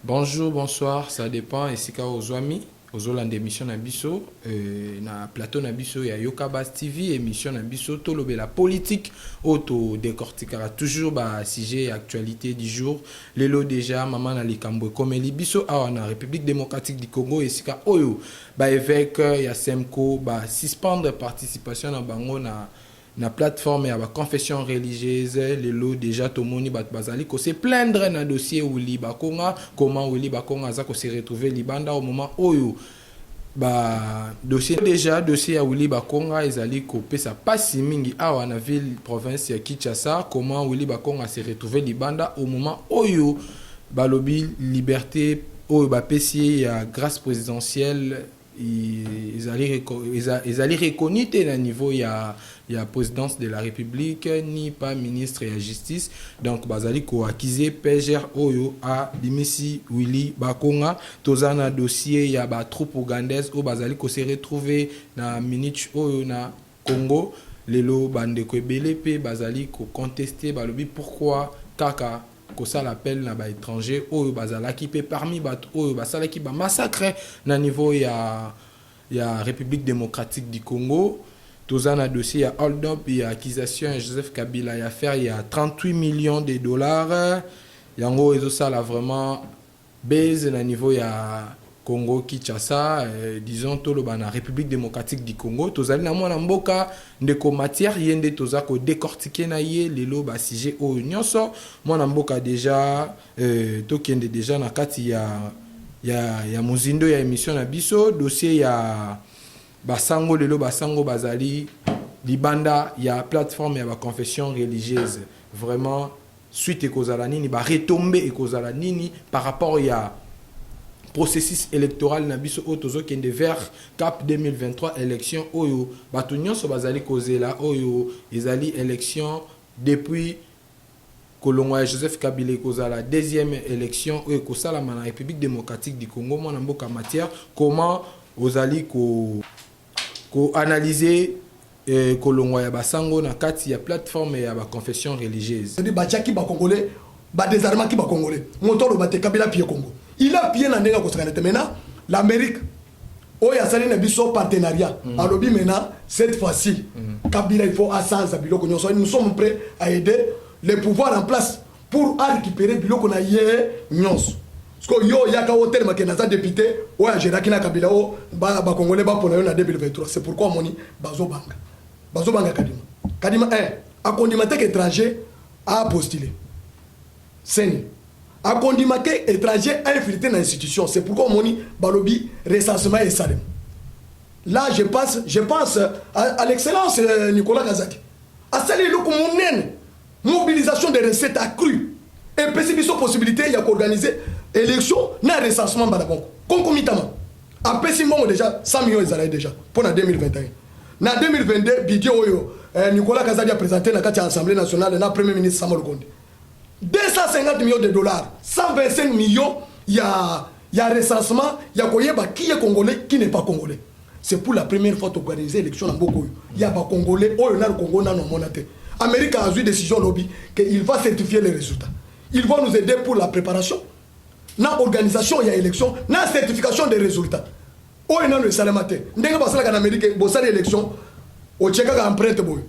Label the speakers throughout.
Speaker 1: Bonjour, bonsoir, ça dépend. Et si aux amis, aux Hollandais émission Nabiso, na plateau Nabiso, il y a Yokabas TV, émission Nabiso, Tolobe la politique, auto décortiquera toujours bah sujet actualité du jour. Lelo déjà, maman na likambo comme Libiso, ah na République démocratique du Congo et sika oyo, bah évêque ya Semko, bah suspendre participation na bango na plateforme ya ba confession religieuse lelo déjà tomoni bat bazali ko se plaindre na dossier Willy Bakonga comment Willy Bakonga za ko se retrouver libanda au moment oyo ba dossier ya Willy Bakonga ezali ko pesa pasi mingi awa na ville province ya Kinshasa comment Willy Bakonga se retrouver libanda au moment oyo balobi liberté oyo ba pesi ya grâce présidentielle ils allaient reconnu à niveau il y a présidence de la République ni pas ministre de la justice donc bazali ko acquise PGR Oyo a dimisi Willy Bakonga tozana dossier ya ba troupe ougandaise au bazali ko se retrouver na minute Oyo na Congo lelo bande ko ebele bazali ko contester balobi pourquoi kaka ça l'appelle na ba étranger oyo bazalaki pe parmi bato oyo basalaki ba massacre na niveau ya République démocratique du Congo tozana dossier ya hold up ya accusation ya Joseph Kabila ya faire il y a 38 millions de dollars yango ezo sala vraiment base na niveau ya Congo Kinshasa disons toloba na République démocratique du Congo tozali na mwana mboka ndeko matière yende tozako décortiquer na ye lelo ba sujet o nyonso mwana mboka déjà tokende déjà na kati ya muzindo ya émission na biso dossier ya basango lelo basango bazali libanda ya plateforme ya ba confession religieuse vraiment suite ekozala nini ba retomber ekozala nini par rapport ya processus électoral na biso otozo kende vers cap 2023 élection oyo bato nyonso bazali kozela oyo ezali élection depuis kolongo ya Joseph Kabila kozala deuxième élection oyo kosala na République démocratique du Congo mwana mboka matière comment ozali ko analyser kolongo ya basango na kati ya plateforme ya ba confession religieuse
Speaker 2: c'est ba tchaki ba congolais ba désarmement ki ba congolais moto ba te Kabila pied Congo. Il a bien en nègre maintenant l'Amérique oh il y a ça une biso partenariat alors bien maintenant cette fois-ci Kabila il faut assange biloko nyonso nous sommes prêts à aider les pouvoirs en place pour récupérer biloko na ye nyonso parce que yo yaka hôtel makenaza député oh ya géraki na Kabila oh ba congolais ba pona yo na 2023 c'est pourquoi moni bazo banga kadima a condimenter étranger a postulé c'est a condimenter étranger à infiltrer dans l'institution. C'est pourquoi on dit balobi recensement et salem. Là, je pense à l'excellence Nicolas Gazadi. À celle le mobilisation des recettes accrues. Et possibilité possibilité il y a qu'organiser élection na recensement badabon. Concomitamment. À Pessimon déjà 100 millions ils déjà pour la 2021. Na 2022 budget oyo Nicolas Gazadi a présenté dans la Assemblée nationale na premier ministre Samuel Gonde. 250 millions de dollars, 125 millions, il y a recensement, il y a Koyeba qui est congolais, qui n'est pas congolais. C'est pour la première fois d'organiser l'élection en Boko. Il y a pas congolais, oh, il y a le Congo, non, monaté. Amérique a eu décision lobby qu'il va certifier les résultats. Il va nous aider pour la préparation. Dans l'organisation, il y a élection, dans la certification des résultats. Oh, il y a le salamate. N'est-ce pas ça qu'en Amérique, bon, ça l'élection, au Tchèque, il y a empreinte, boy.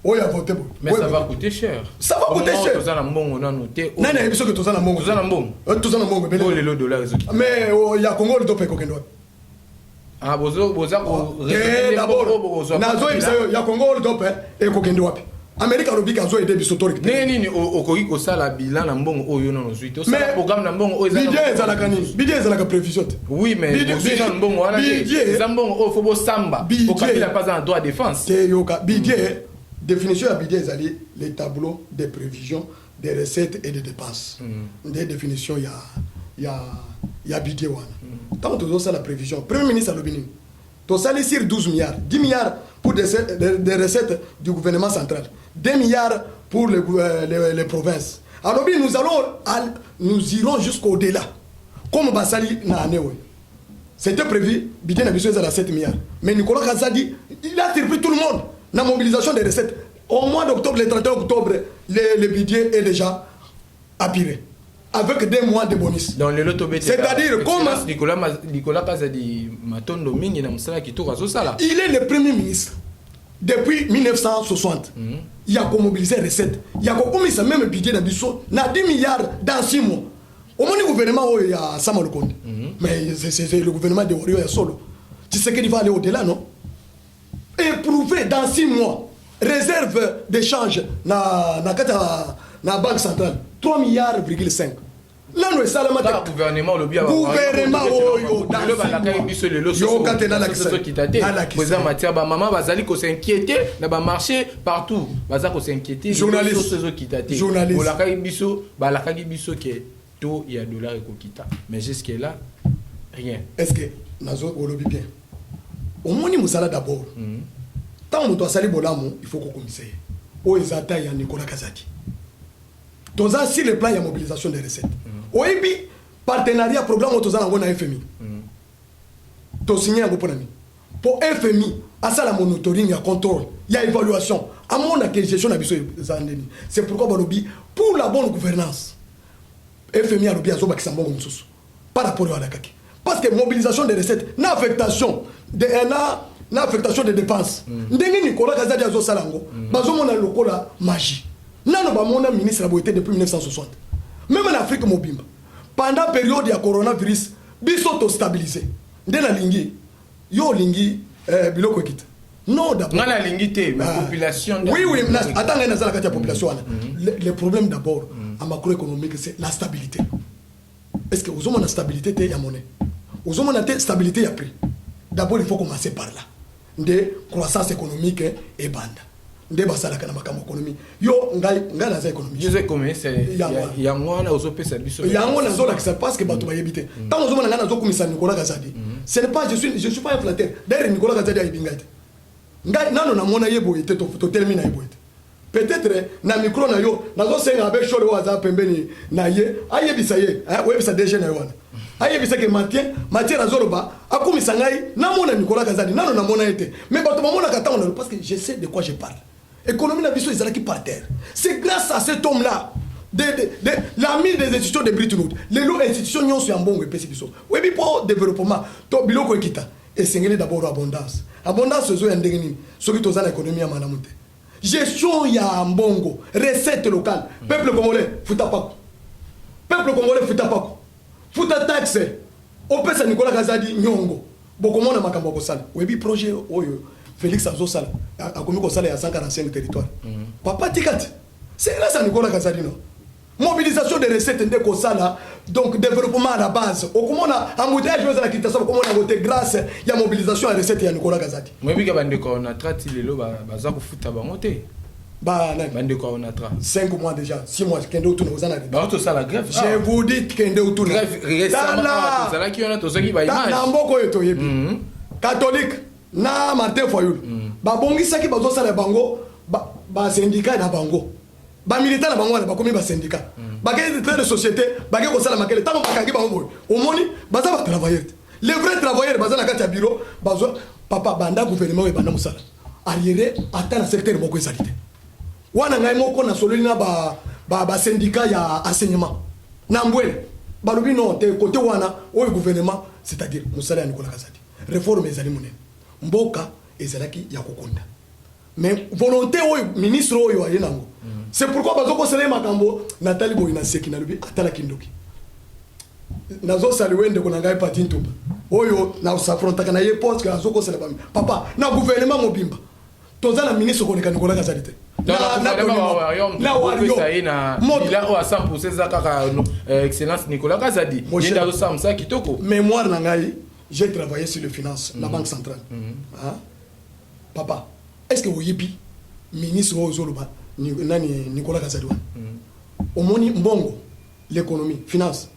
Speaker 2: Oh, il a voté.
Speaker 1: Mais ça va coûter cher.
Speaker 2: Ça va coûter cher.
Speaker 1: Tout ça, on a noté.
Speaker 2: Non, non, il que tout ça, on a
Speaker 1: tout ça, on
Speaker 2: a
Speaker 1: les dollars.
Speaker 2: Mais il y a Congo, le top est coquin.
Speaker 1: Ah, bozo,
Speaker 2: d'abord, il y a Congo, le top est coquin. Amérique a le bic à zoé des sotoriques.
Speaker 1: Neni, au Kogi, au sala bilan, n'ambon, au yon, au suite. Mais programme n'ambon, au
Speaker 2: Bidé, c'est la canine. Bidé, c'est la prévision.
Speaker 1: Oui, mais Bidé, n'ambon, voilà. Bidé, n'ambon, au Fobo Samba. Bidé, il n'a pas un droit de défense.
Speaker 2: Bidé. Définition à Bidé, les tableaux de prévisions des recettes et des dépenses. Des définitions, il y a Bidé. Tant que tu as la prévision, Premier ministre à l'Obénin, tu as sur 12 milliards, 10 milliards pour des recettes du gouvernement central, 2 milliards pour les provinces. Alors, nous irons jusqu'au-delà. Comme Bassali n'a pas. C'était prévu, Bidé n'a besoin de 7 milliards. Mais Nicolas Kazadi, il a surpris tout le monde. La mobilisation des recettes. Au mois d'octobre, le 31 octobre, le budget est déjà appiré. avec 2 mois de bonus.
Speaker 1: Dans le loto BT.
Speaker 2: C'est-à-dire comment
Speaker 1: Nicolas Kazadi Matondo Mingi na musala kitoko azosala.
Speaker 2: Il est le premier ministre depuis 1960. Il y a mobilisé recette. Il y a commis même budget dans biso na 10 milliards dans 6 mois. Au moins le gouvernement il y a Sama Lukonde. Mais c'est le gouvernement de Wario ya solo. Tu sais qu'il va aller au-delà, non? Éprouver dans 6 mois réserve d'échange na banque centrale 3 milliards,5. Là nous ça le
Speaker 1: gouvernement le bien
Speaker 2: gouvernement oyo
Speaker 1: dans le président Matia ba maman bazali ko s'inquiéter na ba marché partout baza ko s'inquiéter
Speaker 2: journaliste
Speaker 1: pour la biso ba la biso que tout il y a dollar et kokita mais jusque là rien.
Speaker 2: Est-ce que nazo olobi bien au moni musala d'abord tant on doit salir bolamo il faut qu'on commissaire o ezata ya Nicolas Kazadi dans un sur le plan de mobilisation des recettes. Oibi partenariat programme autoza na FMI. To signer un gouvernement. Pour FMI, à ça la monitoring, ya contrôle, il y a évaluation. À mon que gestion na biso zandeni. C'est pourquoi balobi pour la bonne gouvernance. FMI a lobi azoba kisambongo mususu. Par rapport à la kaki. Parce que mobilisation des recettes, na affectation des dépenses. Ndenge Nicolas Kazadi azo salango, bazo mona lokola magie. Nano ba mona ministre a été depuis 1960. Même en Afrique mobimba. Pendant la période du coronavirus, biso to stabilisé. Ndena lingi yo lingi biloko kita. Non d'abord.
Speaker 1: Ngana lingi te la population.
Speaker 2: Oui, attends na zala kati ya population wana. Le problème d'abord en macroéconomique c'est la stabilité. Est-ce que vous avez la stabilité de la monnaie? Vous avez la stabilité ya prix. D'abord il faut commencer par là. De croissance économique et bande. De basala kana makamo économie yo ngai na za économie
Speaker 1: je sais comment c'est il y a moi na ozo pesa biso
Speaker 2: il y a moi na zo la ça parce que bato ba yebite tant ozo mona na zo komisa Nicolas Kazadi ce n'est pas je suis pas un flatteur d'ailleurs Nicolas Kazadi ayibingate ngai nano na mona yebo ete to terminer yebo ete peut-être na micro na yo na zo senga avec chole wa za pembeni na ye ayebisa ye webisa déjà na yo wana ayebisa ke matière azoloba akomisa ngai na mona Nicolas Kazadi nano na mona ete mais bato ba mona kata on parce que je sais de quoi je parle. Économie na biso ezalaki par terre. C'est grâce à cet homme-là, l'ami des institutions de Bretton Woods, les institutions nyonso ya mbongo epesi biso. Webi pour développement, to biloko ekita. Esengeli d'abord abondance. Abondance zo ya ndenge nini? Soki toza na économie ya malamu te. Gestion ya mbongo, recette locale. Peuple congolais, futa pako. Peuple congolais futa pako. Futa taxe. Opesa Nicolas Kazadi nyongo. Bokomona makambo kosala. Webi projet oyo Félix Azosala a commis au salaire à 145 territoires. Papa Tikati, c'est grâce à Nicolas Kazadi. Mobilisation des recettes de Kosala, donc développement à la base. Au comment on a embouteillage dans la quitation, comment on a voté grâce à la mobilisation des recettes de Nicolas Kazadi.
Speaker 1: Moi, je sais qu'on a traité les lots, baza ko futa ba monter. Bande quoi on a tra 5
Speaker 2: mois déjà, 6 mois kende autour aux années.
Speaker 1: Ba to ça la grève.
Speaker 2: Je vous dis kende autour.
Speaker 1: Grève récemment ça là qui on a to qui ba image.
Speaker 2: Na mboko yeto yebi. Catholique na Martin Fayulu babongisaki bazosala bango ba syndicat na bango ba militant na bango na bakomi ba syndicat bakeli de société bakeli kosala makele tango bakangi bango omoni baza ba travailleurs les vrais travailleurs baza na kati ya bureau bazo papa banda gouvernement e banda musala arrière ata na secteur moko ezalité wana ngai moko na sololi na ba syndicat ya enseignement na mbwele balobi non te côté wana o gouvernement c'est-à-dire musala ya Nicolas Kazadi réforme ezali munene mboka ezalaki ya kokonda mais volonté oyo ministre oyo ayenango c'est pourquoi bazoko sele makambo Nathalie Boyina seki na lobi atala kindoki nazo saluende ko ngai patinto oyo na s'affrontaka na ye poste que azoko sele bami papa na gouvernement mobimba toza na ministre ko nekana Nicolas Kazadi te
Speaker 1: excellence Nicolas Kazadi
Speaker 2: mémoire na ngai. J'ai travaillé sur les finances, la Banque centrale. Papa, est-ce que vous avez ministre Nicolas Kazadi au moni mbongo l'économie, finance,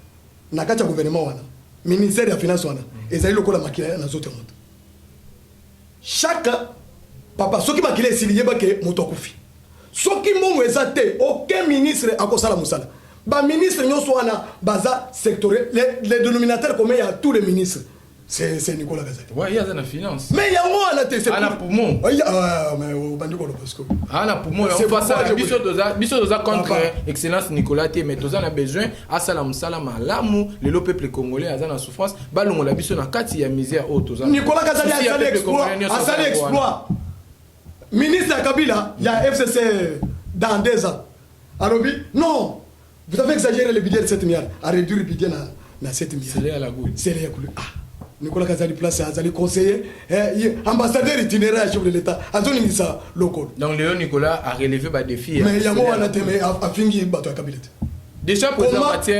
Speaker 2: nakati gouvernement wana, ministère de la finance wana, ezali lokola makila na zote monde. Chaque papa, soki makila esili yeba ke moto akufi. Soki mbongo ezate, aucun ministre akosala musala. Ba ministre nyonso wana baza sectoriel, les dénominateurs communs à tous les ministres. c'est Nicolas Kazadi.
Speaker 1: Ouais, il y a dans la finance.
Speaker 2: Mais il y a moi là c'est
Speaker 1: la poumon.
Speaker 2: Oui, mais au bandi ko parce que
Speaker 1: la poumon on fait ça biso doza contre excellence Nicolas T mais toza na besoin à salam malamu le peuple congolais a na souffrance balongo la biso na kati ya misère o toza. Nicolas Kazadi a sali exploit.
Speaker 2: Ministre de Kabila, il y a FCC dans 2 ans. Alors, non, vous avez exagéré le budget de 7 milliards, à réduire le budget dans 7 milliards.
Speaker 1: C'est là la goule.
Speaker 2: C'est là la goule. Ah, Nicolas Kazali place, Azali conseiller, ambassadeur itinéraire chef de l'État, Azoni ça local.
Speaker 1: Donc Léon Nicolas a relevé des défis.
Speaker 2: Mais il y a moi à finir bateau Kabila.
Speaker 1: Déjà pour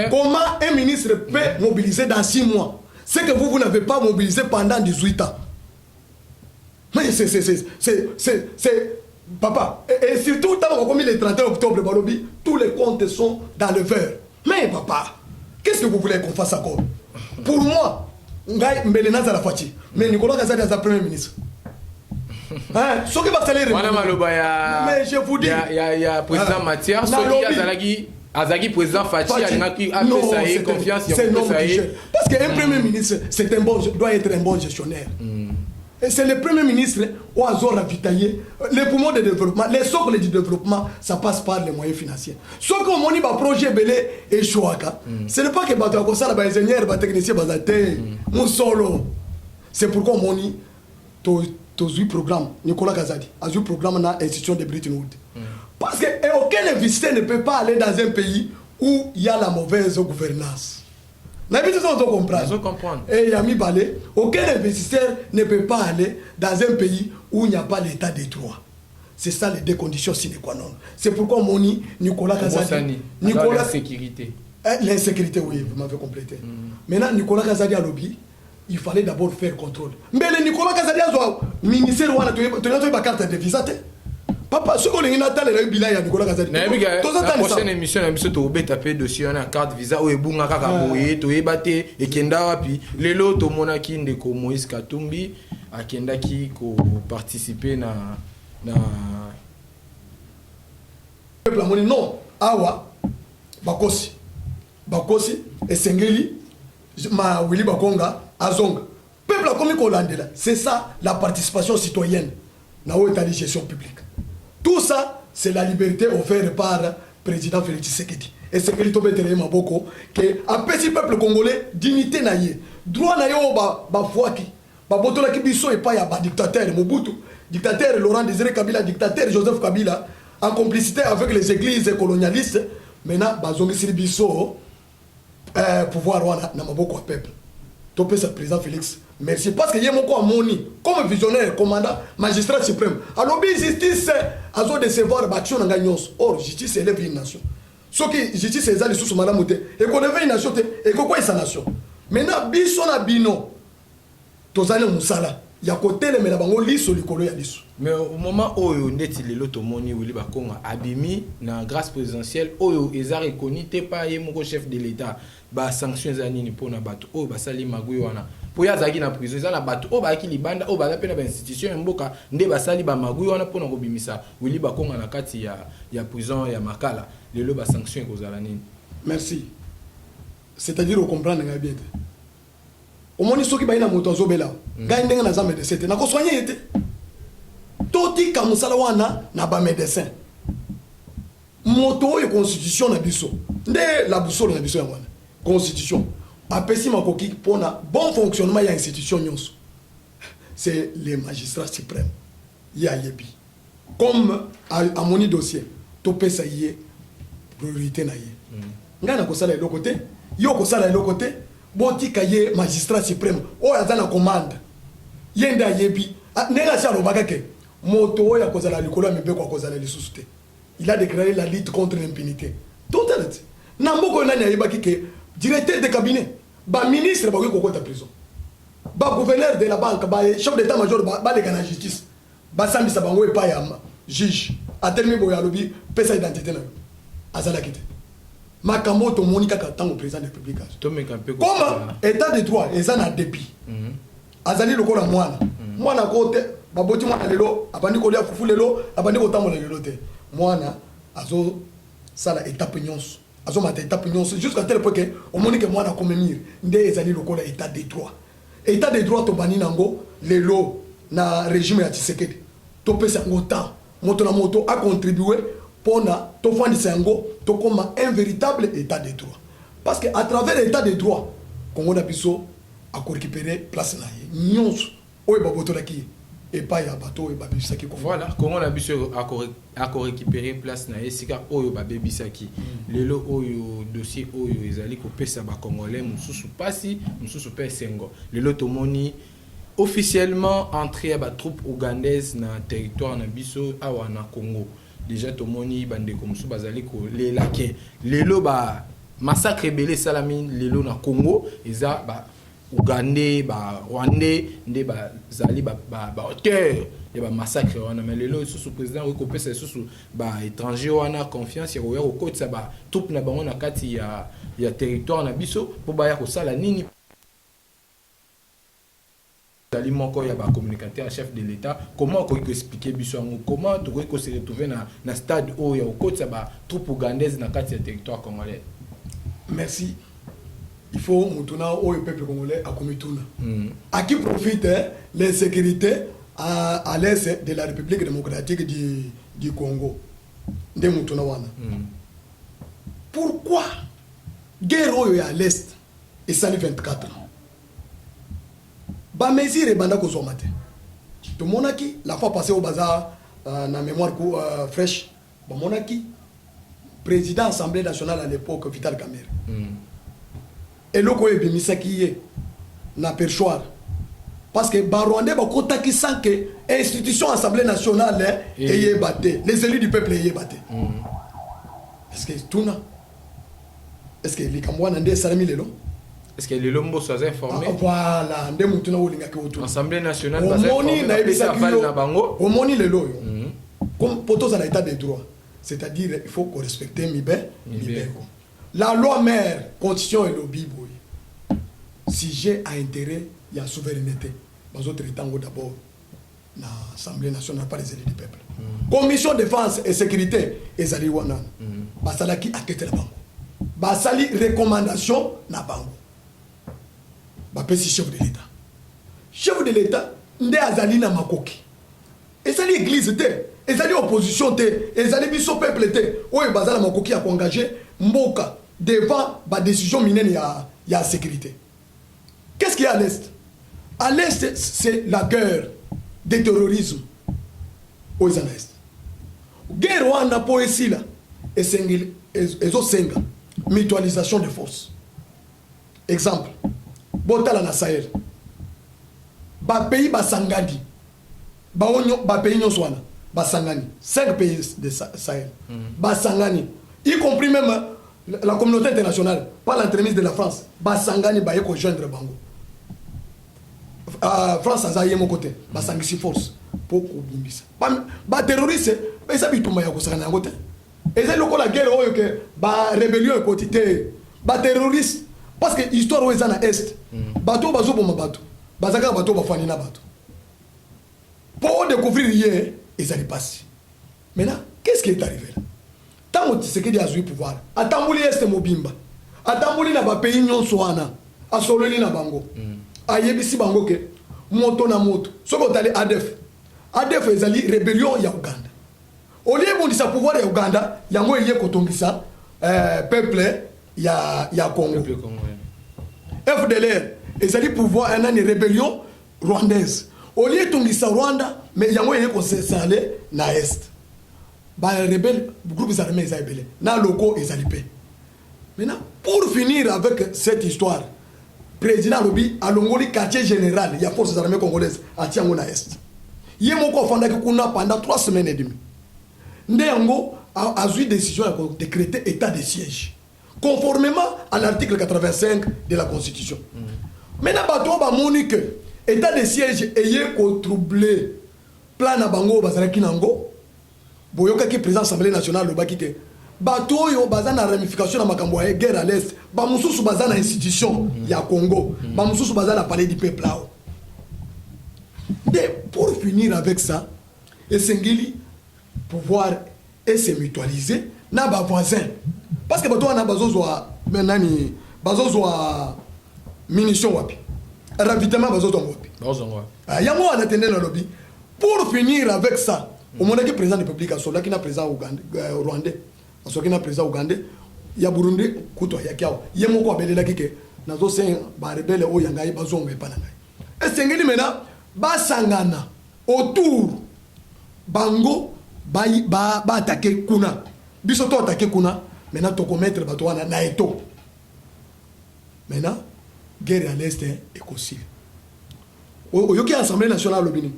Speaker 2: comment un ministre peut mobiliser dans 6 mois ce que vous n'avez pas mobilisé pendant 18 ans? Mais c'est papa, et surtout quand on a mis le 31 octobre, tous les comptes sont dans le vert. Mais papa, qu'est-ce que vous voulez qu'on fasse encore? Pour moi, mais Nicolas Kazadi est le premier ministre. Hein? Ce qui va se
Speaker 1: mais
Speaker 2: je vous dis,
Speaker 1: il y a président Mathias, Azagi président Fachi a fait confiance.
Speaker 2: C'est non parce qu'un premier ministre, doit être un bon gestionnaire. Et c'est le premier ministre qui a ravitaillé les poumons de développement, les socles du développement, ça passe par les moyens financiers. Ce qu'on a dit, projet Belé et Chouaka, ce n'est pas que les ingénieurs, les techniciens, les solo. C'est pourquoi on a dit, le programme, Nicolas Kazadi, a eu programme dans l'institution de Bretton Woods. Parce qu'aucun investisseur ne peut pas aller dans un pays où il y a la mauvaise gouvernance.
Speaker 1: Comprendre.
Speaker 2: Et Yami Balé, aucun investisseur ne peut pas aller dans un pays où il n'y a pas l'état des droits. C'est ça les 2 conditions sine qua non. C'est pourquoi mon Nicolas Kazadi.
Speaker 1: L'insécurité.
Speaker 2: L'insécurité, oui, vous m'avez complété. Maintenant, Nicolas Kazadi a lobby, il fallait d'abord faire contrôle. Mais le Nicolas Kazadi a ministère où tu as une carte de visa. Papa, ce qu'on a eu bilan ya Nicolas Kazadi.
Speaker 1: La prochaine émission, tu vas taper dossier na carte visa ou ebunga kaka boye, to ebate ekenda wapi. Lelo to monaki ndeko Moïse Katumbi akenda ki ko participer na
Speaker 2: peuple amoni non awa bakosi esengeli ma Willy Bakonga azonga. Peuple a commis kolandela. C'est ça la participation citoyenne na état de gestion publique. Tout ça, c'est la liberté offerte par le président Félix Tshisekedi. Et c'est que l'État bétéré Maboko, que un petit peuple congolais, dignité naïe, droit naïe au bafouaki, babotola kibiso et pas ya dictateur Mobutu, dictateur Laurent Désiré Kabila, dictateur Joseph Kabila, en complicité avec les églises colonialistes, maintenant, bazongi siribiso, pouvoir wana na Maboko à peuple. Topé ce président Félix. Merci. Parce que y a mon moni comme visionnaire, commandant, magistrat suprême. Alors, justice a de devoir d'action dans gagnon. Or, justice élève une nation. Ce qui justice est allé sous madame Mouté. Et qu'on élève une nation, et qu'on quoi sa nation. Maintenant, bison à bino. Tozane Moussala. Il y a côté le melabango liso likolo ya liso.
Speaker 1: Mais au moment où on est le lotomoni Willy Bakonga abimi na grâce présidentielle où ils ont reconnu t'es pas mon chef de l'État ba sanctions anini pour na bato oh ba sali magui wana pour ya zaki na prison za na bato oh ba ki libanda oh ba la pena ba institution mboka nde ba sali ba magui wana pour na kobimisa Willy Bakonga na kati ya prison ya Makala le ba sanctions ko zala nini.
Speaker 2: Merci. C'est-à-dire au comprendre nga bien. Au moins ceux qui baina moto azobela gagne ndenga na za médecin na ko soigner été toti ka musala wana na ba médecin moto et constitution na biso nde la boussole na biso ya wana constitution apesi makoki pona bon fonctionnement ya institution nyonso c'est les magistrats suprêmes ya yebi comme à moni dossier to pesa yé priorité na yé ngana ko sala eloko te yo ko sala eloko te botika ye magistrat suprême o azana commande yenda yebi nenga sa lobaka ke moto oya kozala likolo ya mibeko kozala lisusu te. Il a déclaré la lutte contre l'impunité. Tout est là. Namboko nani ayebaki ke directeur de cabinet ba ministre ba ko ta prison ba gouverneur de la banque ba chef d'état major ba le kana justice ba sambisa bango e pa ya juge a terminé boya lobi pesa identité na azala kite makambo to monika ka tango président de la République comme état de droit ezana dépit azali lokola mwana kote baboti mwana lelo abandi ko lia fufu lelo abandi ko tambola lelo te mwana azo sala étape nyonso azo mata étape nyonso jusqu'à tel point que au monique mwana comme mire nde ezali lokola état de droit état de droit tobani nango lelo na régime ya Tshisekedi topesa yango temps moto na moto a contribué pona tofandisa yango tokoma un véritable état de droit parce que à travers l'état de droit Congo na biso a récupérer place na ye nyonso oyo babotolaki et pas ya bato et babisaki ko
Speaker 1: voilà Congo na biso a récupérer place na ye sika oyo babebisaki lelo oyo dossier oyo ezali ko pesa ba congolais mususu pasi mususu pe sengo lelo tomoni officiellement entrée ya ba troupe ougandaise na territoire na biso awa na Congo déjà tomoni bande comme mususu bazali ko lelake lelo ba massacre belé salami lelo na Congo eza ba Ougandais, Rwandais, des zali auteur de massacre wana mais lelo sous président oui kopé c'est sous étranger wana confiance ya au côté ça ba troupe na bango na kati ya territoire na biso pour ba ya ko sala nini zali moko ya ba communicateur chef de l'état comment ko expliquer biso comment to ko se retrouver na stade o ya au côté ça ba troupe ougandaise na kati ya territoire congolais.
Speaker 2: Merci. Il faut maintenant au peuple congolais à Komituna. À qui profite l'insécurité à l'est de la République démocratique du Congo. De Mutuna wana. Pourquoi guerre à l'est et ça 24 ans? Ba mesure et banda ko somate. To monaki la fois passée au bazar na mémoire fraîche. Ba monaki président Assemblée nationale à l'époque Vital Kamerhe. Et le quoi est na perchoir parce que Barwandais va contacter sans que institution Assemblée nationale ait battu les élus du peuple aient battu. Est-ce que tout na est-ce que les Cambouans n'ont salami les longs
Speaker 1: est-ce que les lombos sont informés
Speaker 2: voilà ndé mutuna wolinga ke autour
Speaker 1: Assemblée nationale va informer na bisa na bango
Speaker 2: au moni les loyo comme potos à l'état des droits c'est-à-dire il faut qu'on respecte Mibé. La loi mère, constitution et lobby, si j'ai un intérêt, il y a souveraineté. Dans d'autres temps, d'abord, l'Assemblée nationale, pas les élus du peuple. Commission défense et sécurité, et Zali Wanan. Basalaki a quitté la banque. Basali recommandation na banque. Bapesi chef de l'État. Chef de l'État, nde azali na makoki. Et ça l'église, et ça l'opposition, et ça biso peuple, où est basala makoki a engagé Mboka devant la décision minière il y a sécurité. Qu'est-ce qu'il y a à l'Est? À l'Est, c'est la guerre des terrorismes aux Est. Guerre où on a pas ici là, et c'est mutualisation de forces. Exemple, Botala na Sahel. Ba pays basangani. Ba pays nyoswana. Basangani. 5 pays de Sahel. Basangani. Y compris même la communauté internationale, par l'entremise de la France, Basangani Baye ko joindre Bango. France a zaye mon côté, Basangisi force pour kubumbisa. Ba terroriste, ba ça bitumba ya ko sakana ngote. Et c'est la guerre oyo que ba rébellion quotité, ba terroriste parce que histoire oyo na est. Bato bazo bomba bato. Bazaka bato ba fani na bato. Pour découvrir hier, ils allaient passer. Maintenant, qu'est-ce qui est arrivé là? Tant que Tshisekedi a joué pouvoir, atambuli este mobimba, atambuli na ba pays nyonso wana, asololi na bango. Ayebisi bango ke moto na moto. Soko tali ADF ezali rébellion ya Uganda. Au lieu bondisa pouvoir ya Uganda, yango yeye kotongisa peuple ya Congo. FDLR ezali pouvoir une rébellion rwandaise. Au lieu tongisa Rwanda, mais yango yeye konsensale na est. Bah, les rebelles, groupes armés, ils ont na locaux, ils ont paix. Maintenant, pour finir avec cette histoire, président Lobi a l'ongoli quartier général, il y a forces armées congolaises à Tiangona Est. Il y a mon confondant pendant 3 semaines et demie. Ndeyango a eu décision de décréter état de siège, conformément à l'article 85 de la Constitution. Maintenant, bateau ba monique état de siège ayé ko troublé plan na bango bazalaki nango. Boyoka qui président Assemblée nationale le baki ke bato yo bazana ramification na makambo ya guerre à l'est ba mususu bazana institution ya Congo ba mususu bazana palais du peuple là. Mais pour finir avec ça et sengeli pouvoir et se mutualiser na ba voisin parce que bato wana bazozwa menani bazozwa munition wapi ravitaillement bazozongo yango wana tende na lobby pour finir avec ça omonaki président de république asolaki na président rwandais asolaki na président ougandais ya Burundi kuto ya kiawa ye moko abelelaki ke nazosenga barebele oyo ngai bazonga epa na ngai esengeli mena basangana autour bango ba attaquer kuna biso to attaquer kuna maintenant to commettre bato wana na eto maintenant guerre à l'est est possible oyoki assemblée nationale lobini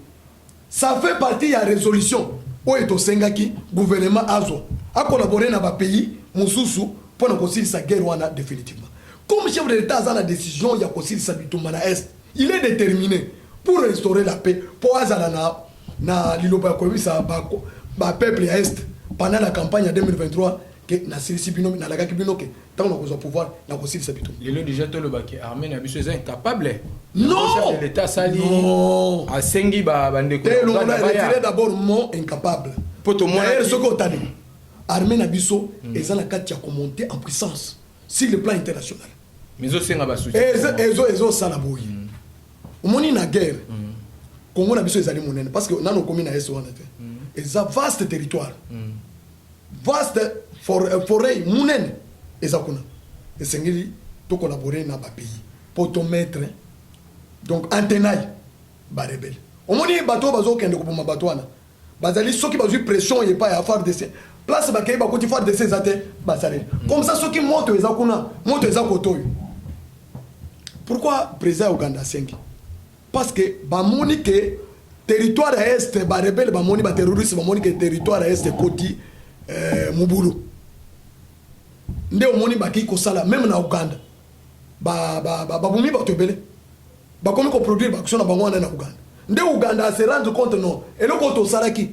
Speaker 2: ça fait partie ya résolution oyo to sengaki gouvernement azo a collaborer na ba pays mususu pour na kosilisa guerre wana définitivement comme chef de l'état a la décision ya kosilisa bitumba na est il est déterminé pour restaurer la paix pour azala na liloba ya kobisa ba peuple ya est pendant la campagne en 2023 que na silisi bino na la kaki bino ke tant on a pouvoir na kosilisa bitumba
Speaker 1: lelo déjà to le baki armée na biso est incapable
Speaker 2: non
Speaker 1: chef de l'état sali a sengi ba bandeko
Speaker 2: on a retiré d'abord mot incapable
Speaker 1: pour tout le monde
Speaker 2: ce que otani armée na biso eza na kati ya monter en puissance sur le plan international
Speaker 1: mais aussi nga ba soutien
Speaker 2: ezo sala boyi omoni na guerre Congo na biso ezali monene parce que nano komi na est wana te eza vaste territoire vaste forêt monene eza kuna esengeli to collaborer na ba pays pour to mettre donc antenai ba rebelle omoni bato bazo kende ko boma bato wana bazali soki bazui pression et pas ya faire de place ba kay ba ko ti faire de ces até ba salé comme ça soki moto eza kuna moto eza kotoyo pourquoi président Ouganda sengi parce que bamoni que territoire est ba rebelle bamoni ba terroriste bamoni que territoire est koti mubulu nde omoni baki ko sala même na Ouganda ba bumi ba tobele ba komi ko produire ba action na bango na Ouganda nde Ouganda se rendre compte non et le ko to salaki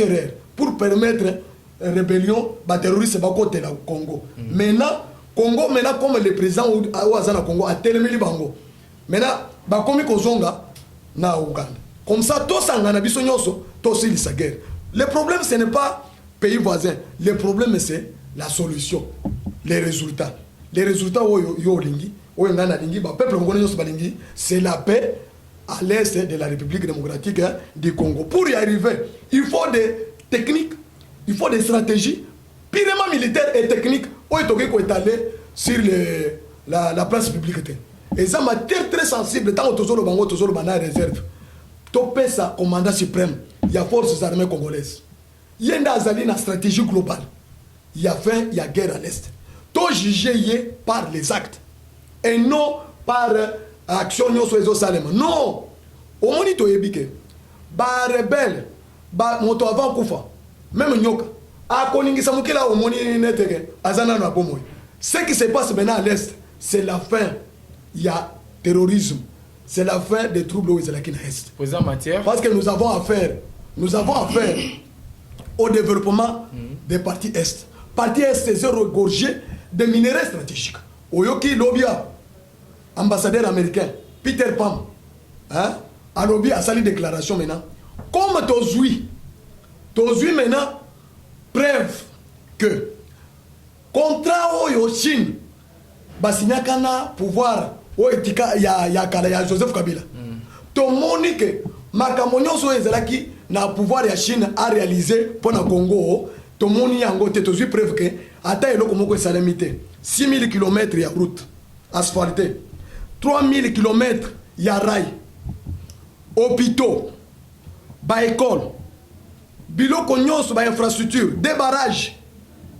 Speaker 2: erreur pour permettre rébellion ba terroriste ba côté la Congo maintenant Congo maintenant comme le président Ouazana Congo a tellement bango maintenant ba komi ko zonga na Ouganda comme ça to sangana biso nyonso to silisa guerre le problème ce n'est pas pays voisin le problème c'est la solution les résultats oyo lingi oyo ngana lingi ba peuple ngone nyonso ba lingi c'est la paix à l'est de la République démocratique du Congo pour y arriver il faut des techniques il faut des stratégies purement militaires et techniques oyo toki ko étaler sur la place publique. Et ça matière très sensible tant que le bango tozolo bana réserve topé ça commandant suprême il y a forces armées congolaises yenda azali na stratégie globale il y a faim il y a guerre à l'est to jugé par les actes et non par action nyoso ezo salema non au moni to yebike ba rebelle ba moto avant kufa même nyoka a koningisa mukila au moni neteke azana na bomoy ce qui se passe maintenant à l'est c'est la fin. Il y a terrorisme. C'est la fin des troubles au Est. Parce que nous avons affaire au développement des parties Est. Partie Est, c'est regorgé de minerais stratégiques. Oyoki Lobia, ambassadeur américain, Peter Pam, a lobby a sali déclaration maintenant. Comme Tozui maintenant, preuve que contrat Oyo Chine, Basinyakana pouvoir o etika ya kala ya Joseph Kabila to monique makamonyo so ezalaki na pouvoir ya Chine a réaliser pour na Congo to moni yango te to suis preuve que ata eloko moko salamité 6000 km ya route asphaltée 3000 km ya rail hôpitaux ba école biloko nyonso ba infrastructure des barrages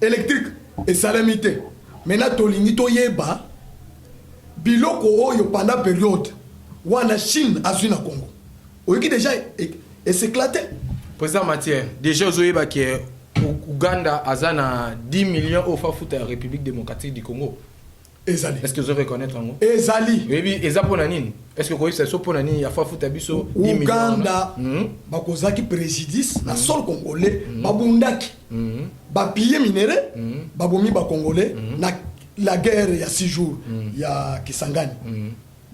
Speaker 2: électriques et salamité. Maintenant tolingi to yeba biloko oyo pendant période wana Chine azui na Congo oyoki déjà et s'éclater
Speaker 1: président Mathieu déjà ozoyeba que Ouganda azana 10 millions au fafuta la République démocratique du Congo
Speaker 2: ezali
Speaker 1: est-ce que vous reconnaître ngo
Speaker 2: ezali
Speaker 1: oui eza pona nini est-ce que koyisa so pona nini ya fafuta biso 10 millions
Speaker 2: Ouganda bakozaki préjudice na sol congolais babundaki ba piller minéraux babomi ba congolais na la guerre ya 6 jours ya Kisangani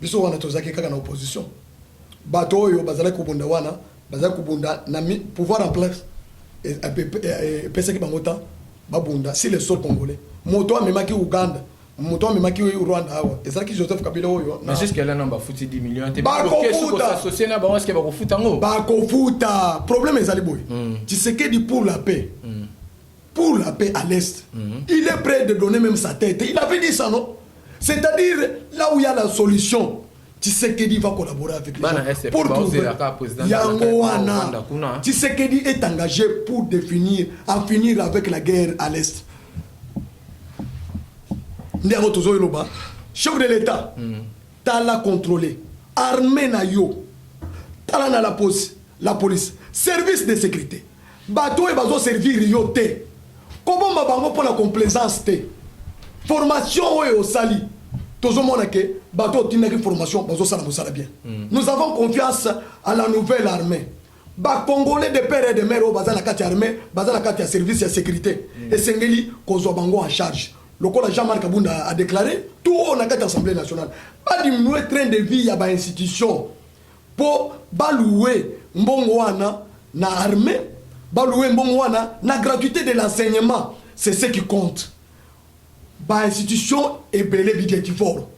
Speaker 2: biso wana tozaki kaka na opposition bato oyo bazala kubunda wana bazala kubunda na pouvoir en place et pesa ki bangota babunda si le sol congolais moto amemaki Ouganda moto amemaki oyo Rwanda awa ezalaki Joseph Kabila oyo
Speaker 1: mais jusqu'à là non bafuti 10 millions te
Speaker 2: bakofuta
Speaker 1: associé na bango est-ce bakofuta ngo
Speaker 2: bakofuta problème ezali boy Tshisekedi pour la paix à l'est il est prêt de donner même sa tête, il avait dit ça non, c'est-à-dire là où il y a la solution Tshisekedi va collaborer avec les gens pour trouver Yangoana. Tshisekedi est engagé pour en finir avec la guerre à l'est. Chef de l'État, Tala contrôlé, armée na yo, Tala na la police, service de sécurité. Bateau et bateau servir yo te. Comment mabango pour la complaisance te? Formation au sali. Formation, bien. Nous avons confiance à la nouvelle armée. Les Congolais de père et de mère au armée, service de sécurité. Et Sengeli, Kozobango en charge. Le collège Jean-Marc Kabunda a déclaré tout au l'Assemblée nationale. Pas diminuer train de vie à l'institution pour balouer Mbongwana na armée, balouer Mbongwana na gratuité de l'enseignement. C'est ce qui compte. Ba institution est belé budgétivore.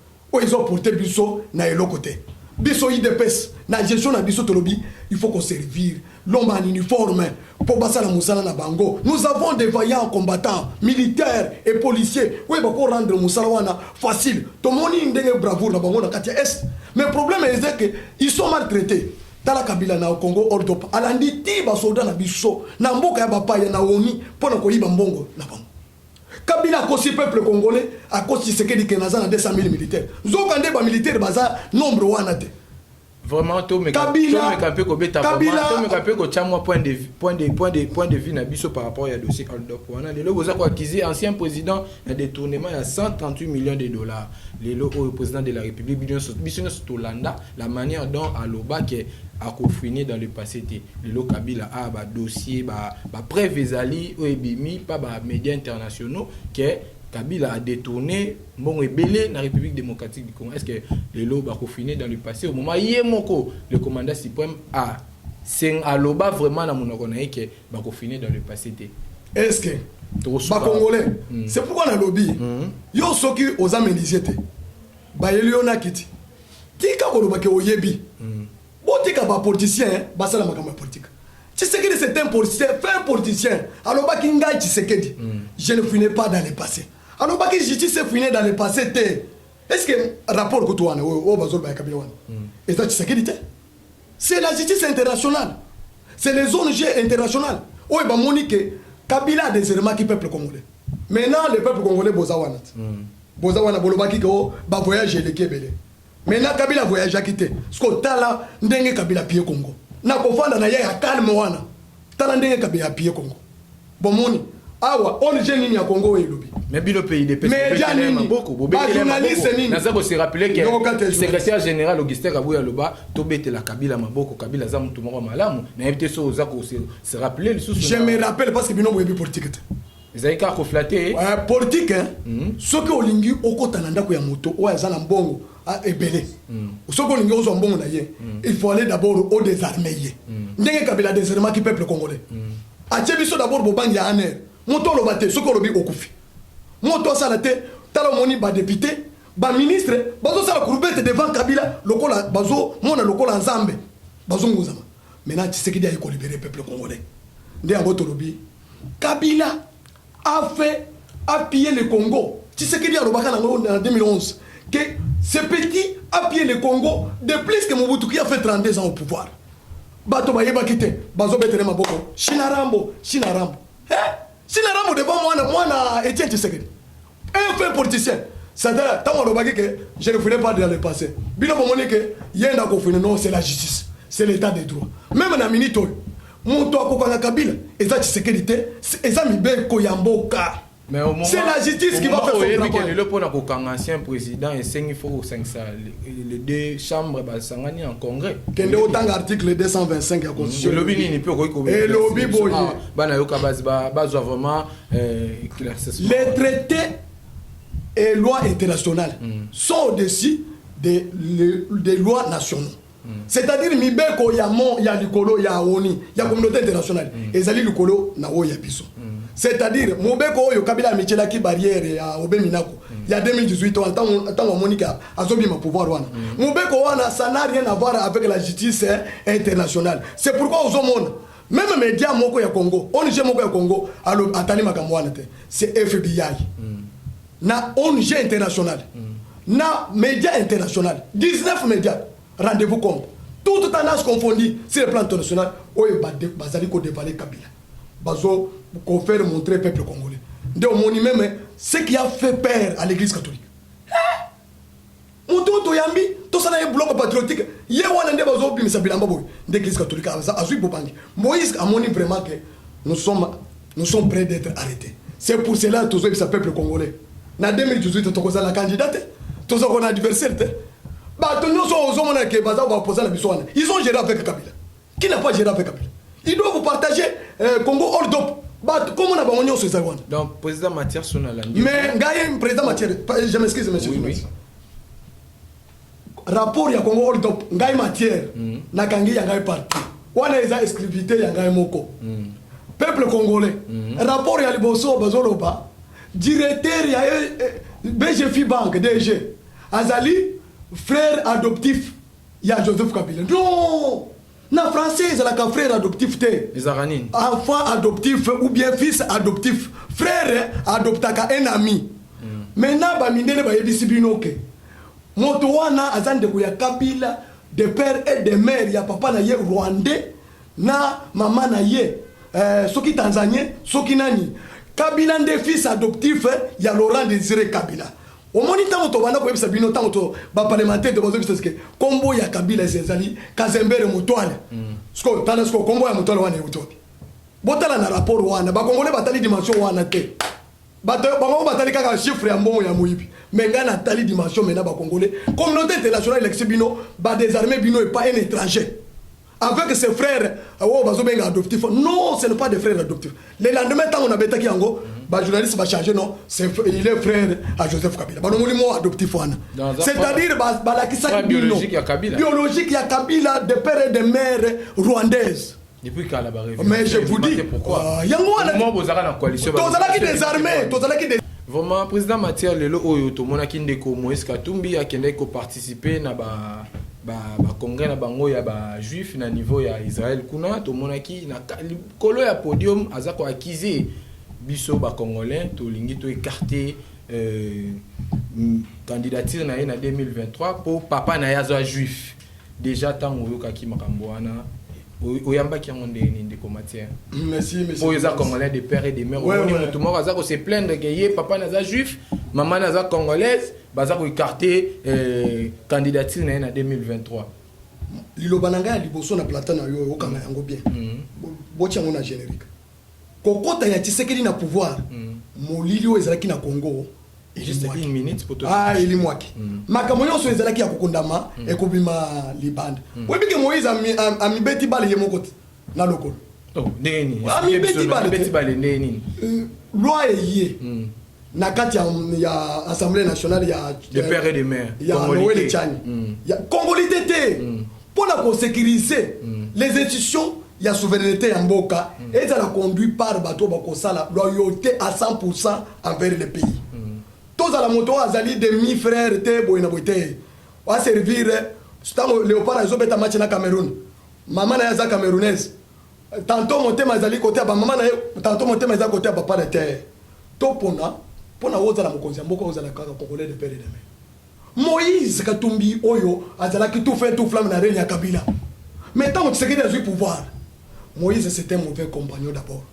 Speaker 2: Ils ont porté biso na elo côté. Biso IDPS na gestion na biso tolobi, il faut qu'on servir l'homme en uniforme pour basala musala na bango. Nous avons des vaillants combattants, militaires et policiers. Oui, pour rendre musala wana facile. Tout le monde ndenge bravoure na bango na katia est. Mais le problème est que ils sont maltraités. Tala Kabila na Congo ordop alandi ti ba soldat na biso na mboka ya bapaya na oni pona ko yiba mbongo na bango. Kabila a aussi peuple congolais à cause de ce qu'il dit que nous avons 200 000 militaires. Nous avons des militaires baza nombre wanate.
Speaker 1: Vraiment tout mais Kabila point de vue na biso par rapport à dossier Aldop wana lelo boza ko acquis ancien président un détournement à 138 millions de dollars. Lelo au président de la République biso Tolanda la manière dont Aloba qui a confiné dans le passé lelo Kabila a ba dossier ba preuve ezali o ebimi pas ba médias internationaux que Kabila a détourné bon ebélé dans la République démocratique du Congo. Est-ce que les lots va confiner dans le passé au moment Yemoko le commandant suprême a c'est Aloba vraiment dans mon oreille que va confiner dans le passé.
Speaker 2: Est-ce que ba congolais c'est pourquoi on a lobby yo soki aux aménisiété ba yeliona kiti tika koloba ke oyebi botika ba politicien ba sala makamba politique Tshisekedi c'est un politicien fait politicien alors ba kinga Tshisekedi je ne finis pas dans le passé. Alors, si justice est finie dans le passé, est-ce que le rapport que tu as, c'est la justice internationale, c'est les ONG internationales. Oui, Monique, Kabila a des éléments qui peuple congolais. Maintenant, le peuple congolais, Bozawana. Bozawana, Bolobaki, va voyager les Kébélé. Maintenant, Kabila voyage à quitter. Ce que tu as là, Ndenge Kabila pied Congo. Na kofanda na yaya calme wana. Tala Ndenge Kabila pied Congo. Bon, Moni. Awa, on est nini ya Congo et lobby.
Speaker 1: Mais le pays des personnes beaucoup.
Speaker 2: Journaliste nini.
Speaker 1: Naza ko se rappeler que le secrétaire général Augustin Kabouya Loba tobete la Kabila maboko Kabila za mutu moko malamu na invité so za ko se rappeler le sous.
Speaker 2: Je me rappelle parce que bino boyebi politique.
Speaker 1: Zaika ko flatter.
Speaker 2: Politique hein. Soki olingi okotana ndako ya moto o azala mbongo a ebele. Soki olingi ozo mbongo na ye, il faut aller d'abord au désarmé. Ndenge Kabila désarmé qui peuple congolais. Achebiso d'abord bobangi ya aner. Moto lo bate soko lobi okufi moto sala te tala moni ba député ba ministre bazo sala courbette devant Kabila lokola bazo mona lokola nzambe bazo nguzama maintenant Tshisekedi a libérer peuple congolais ndé ngoto lobi Kabila a fait appuyer le Congo. Tshisekedi a lobaka en 2011 que ce petit a appuyé le Congo de plus que Mobutu qui a fait 32 ans au pouvoir. Bato ba yeba kité bazo betere maboko Shinarambo Shinarambo devant moi Etienne Tshisekedi. Un fait politicien. C'est-à-dire, tant qu'on que je ne voulais pas dans le passé. Bilo bomoni que yenda ko fini non, c'est la justice, c'est l'état des droits. Même na minito, mon to ko kana Kabila, eza Tshisekedi te, eza mibe ko yamboka. Mais au moment, c'est la justice qui va faire son travail.
Speaker 1: Le point qu'un ancien président et 5 faut 5 les deux chambres ba sangani en congrès.
Speaker 2: Kende autant article 225 ya constitution. Le lobby ni peut ko. Et le lobby boy.
Speaker 1: Bana yoka ba vraiment
Speaker 2: les traités et lois internationales sont au-dessus des lois nationales. C'est-à-dire mibeko ya mon ya likolo ya oni ya communauté internationale ezali likolo na o ya biso. C'est-à-dire mobeko oyo Kabila amichela ki barrière ya obeminako y a 2018 tant Monica a zobi ma pouvoir wana mobeko wana ça n'a rien à voir avec la justice internationale. C'est pourquoi aux hommes même média moko ya Congo ONG moko ya Congo alo atali makambo wana te c'est FBI na ONG international na média international 19 médias rendez-vous compte toute tendance confondue sur le plan international oyo bazali ko dévaler Kabila bazo ko faire montrer peuple congolais de moni même ce qui a fait peur à l'église catholique moto to yambi to sana e bloc patriotique ye wana nde bazo bimisa bilamba boy de l'église catholique azui bobangi Moïse a moni vraiment que nous sommes prêts d'être arrêtés. C'est pour cela que tous peuple congolais na 2018 to kozala candidat to zo na adversaire ils ont géré avec Kabila. Qui n'a pas géré avec Kabila? Ils doivent vous partager Congo hold up. Comment on a besoin de ce Zawan?
Speaker 1: Donc, président Mathias Sonalandi.
Speaker 2: Mais, président Mathias, je m'excuse, monsieur. Oui. Rapport ya Congo hold up, Ngaï Mathias, Nakangi Yangaï parti. On a les exclusivité Yangaï Moko. Peuple congolais. Rapport ya Liboso Bazoloba, directeur ya BGFI Bank, DG. Azali. Frère adoptif, il y a Joseph Kabila. Non! Na français, c'est la frère adoptif.
Speaker 1: Les Aranines.
Speaker 2: Enfant adoptif ou bien fils adoptif. Frère adoptaka un ami. Maintenant, Bamindele ba yebisi binoke. Moto wana azande kuya Kabila de père et de mère ya papa na ye rwandais na maman na ye soki tanzanien soki nani. Kabila nde fils adoptif ya Laurent Désiré Kabila. Au moment où tu vas voir Sabino, tant que tu parlementaire de Bozo que combo ya Kabila Zezali, Kazembere Mutuale. Ce que tu as ce combo ya Mutuale wana utoki. Botala na rapport wana, ba Congolais batali dimension wana te. Bango batali kaka chiffre ya mbongo ya muibi. Mais ngana tali dimension mena ba Congolais. Communauté internationale l'exibino ba désarmer bino et pas un étranger. Avec ses frères, oh bazo benga adoptif. Non, ce n'est pas des frères adoptifs. Le lendemain tant on a bêta ki yango. Bah journaliste va changer non, il est frère à Joseph Kabila. Bah non mo adoptif wana. C'est-à-dire la kisa
Speaker 1: biologique ya Kabila.
Speaker 2: Biologique ya Kabila de père et de mère rwandaise.
Speaker 1: Depuis quand la barre.
Speaker 2: Mais je vous dis
Speaker 1: pourquoi. Yango wana mo bozaka na coalition.
Speaker 2: Tozala ki désarmé, tozala ki
Speaker 1: vraiment président Mathias lelo oyo to monaki ndeko Moïse Katumbi akende ko participer na ba congrès na bango ya ba juif na niveau ya Israël kuna to monaki na kolo ya podium azako accuser biso ba congolais to lingi to écarter candidature na 2023 pour papa na yazo juif déjà tango yokaki makambo wana oyamba ki ngonde ni ko matière.
Speaker 2: Merci
Speaker 1: pour les congolais de père et de mère tout monde azako se plaindre que ye papa na juif maman na congolaise bazako écarter candidature na 2023
Speaker 2: lilobananga liboso na platana yo okanga yango bien botia ngona générique kokota ya Tshisekedi na pouvoir molili o ezalaki na Congo
Speaker 1: juste une minute pour
Speaker 2: toi ili mwaki makambo nyonso ezalaki ya kokondama ekobima libanda webike Moïse amibeti bale ye moko na lokolo
Speaker 1: ndeni
Speaker 2: amibeti
Speaker 1: bale ndeni
Speaker 2: loi ye na kati ya assemblée nationale ya
Speaker 1: de père et de mère
Speaker 2: ya Noël Tchani ya congolité pour la sécuriser les institutions il y a souveraineté ya mboka et ça la conduit par bateau bakosala loyauté à 100% envers le pays tous à la moto azali demi frère te boina boité va servir tant Léopard azobeta match na Cameroun maman na yaza camerounaise tantôt monter mazali côté ba maman na tantôt monter mazali côté papa de terre to pona oza la mokonzi mboka oza la kaka congolais de père et de mère Moïse Katumbi oyo azalaki tout fait tout flamme na règne ya Kabila mais tant que Tshisekedi a eu pouvoir Moïse c'était un mauvais compagnon d'abord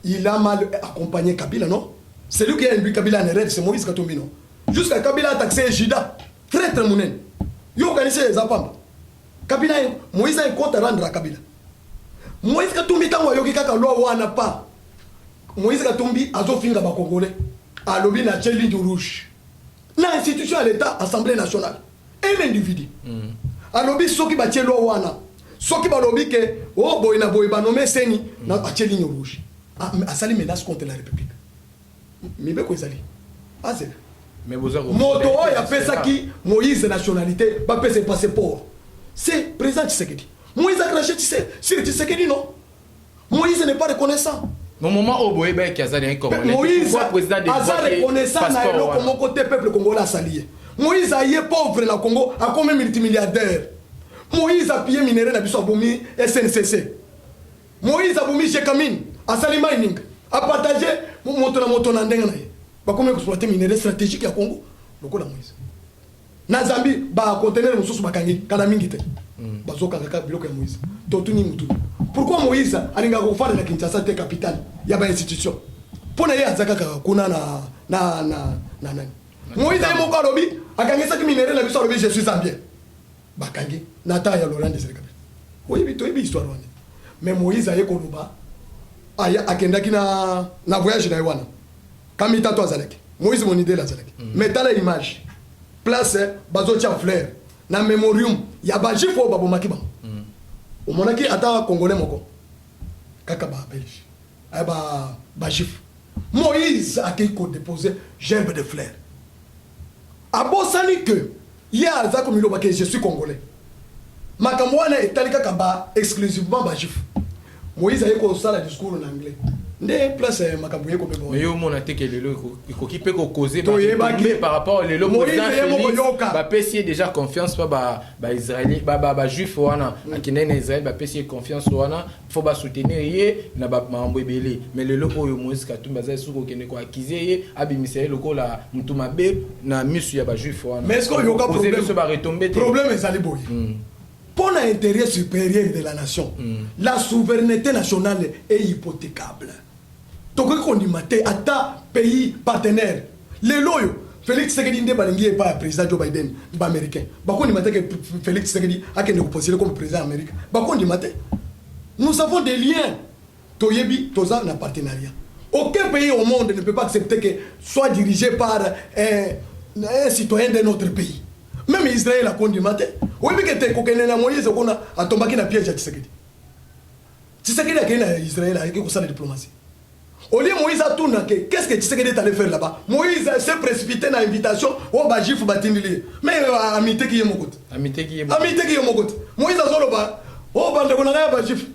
Speaker 2: il a mal accompagné Kabila non c'est lui qui a induit Kabila en erreur c'est Moïse Katumbi non jusqu'à Kabila a taxé Jida traître mounen yo organisé les apam Kabila Moïse a un compte à rendre à Kabila Moïse Katumbi tango yoki kaka loi wana pas Moïse Katumbi azofinga ba congolais a lobby na ligne rouge na institution à l'état assemblée nationale un individu a lobby soki ba loi wana soki ba lobby que oh boyna boy ba nommé seni na ba ligne rouge a sali menace contre la république mibe ko ezali azela
Speaker 1: mais bozako
Speaker 2: moto ya pesa ki Moïse nationalité ba pesa passeport c'est président Tshisekedi Moïse a craché Tshisekedi non Moïse n'est pas reconnaissant
Speaker 1: Au moment où Boye Baye Kazali est congolais,
Speaker 2: pourquoi président de Aza reconnaissant na eloko mon côté peuple congolais a salié. Moïse a yé pauvre na Congo a comme multimilliardaire. Moïse a pillé minerai na biso abomi SNCC. Moïse a bomi Jekamine a sali mining a partagé moto na ndenga na ye. Ba comme exploiter minerai stratégique ya Congo lokola Moïse. Na Zambie ba conteneur mususu bakangi kana mingi te. Bazoka kaka biloko ya Moïse. Totuni mutu. Pourquoi Moïse alinga kofana na Kinshasa te capitale ya ba institution? Pona ye azaka kuna na nani? Moïse ye moko alobi akangisa ki minere na biso alobi je suis zambien. Bakangi na ta ya Laurent Désiré Kabila. Oui bi histoire wana. Mais Moïse aye koloba aya akendaki na voyage na Yohana. Kamita to azalaki. Moïse mon idée la zalaki. Mais tala image. Place bazotia fleur na memorium ya bajifo babomaki bango. Au monaki ata congolais moko kaka ba belge aba bajif Moïse a qui déposé gerbe de fleurs abosani que ya aza comme il que je suis congolais makambo wana etali kaka ba exclusivement bajif Moïse a ko sala discours en anglais nde place makambo yeko pe bon
Speaker 1: mais yo mona te que lelo ko ki pe ko causer par rapport lelo Moïse ba pesier déjà confiance pas ba israélien ba juif wana akina na Israël ba pesier confiance wana faut ba soutenir ye na ba mambo ebele mais lelo oyo Moïse Katumbi za suko kene ko accuser ye abimisele lokola mutu mabe na misu ya ba juif wana
Speaker 2: mais est-ce que yoka problème ezali boye pour l'intérêt supérieur de la nation, la souveraineté nationale est hypothécable. Donc, on dit à ta pays partenaire, les loyaux, Félix Tshisekedi n'est pas le président Joe Biden, américain. On dit que Félix Tshisekedi a été positionné comme président américain. Nous avons des liens. Toyebi, Toza, un partenariat. Aucun pays au monde ne peut pas accepter que soit dirigé par un citoyen d'un autre pays. Même Israël a conduit matin. Oui, mais que tu es Moïse, on a tombé dans piège à Tshisekedi. Tshisekedi a gagné Israël avec ça la diplomatie. Au lieu Moïse a tourné, qu'est-ce que Tshisekedi est allé faire là-bas? Moïse s'est précipité dans l'invitation au Bajif Batindili. Mais amité qui est mon côté. Amité qui est mon côté. Moïse a dit oh, bande qu'on a Bajif.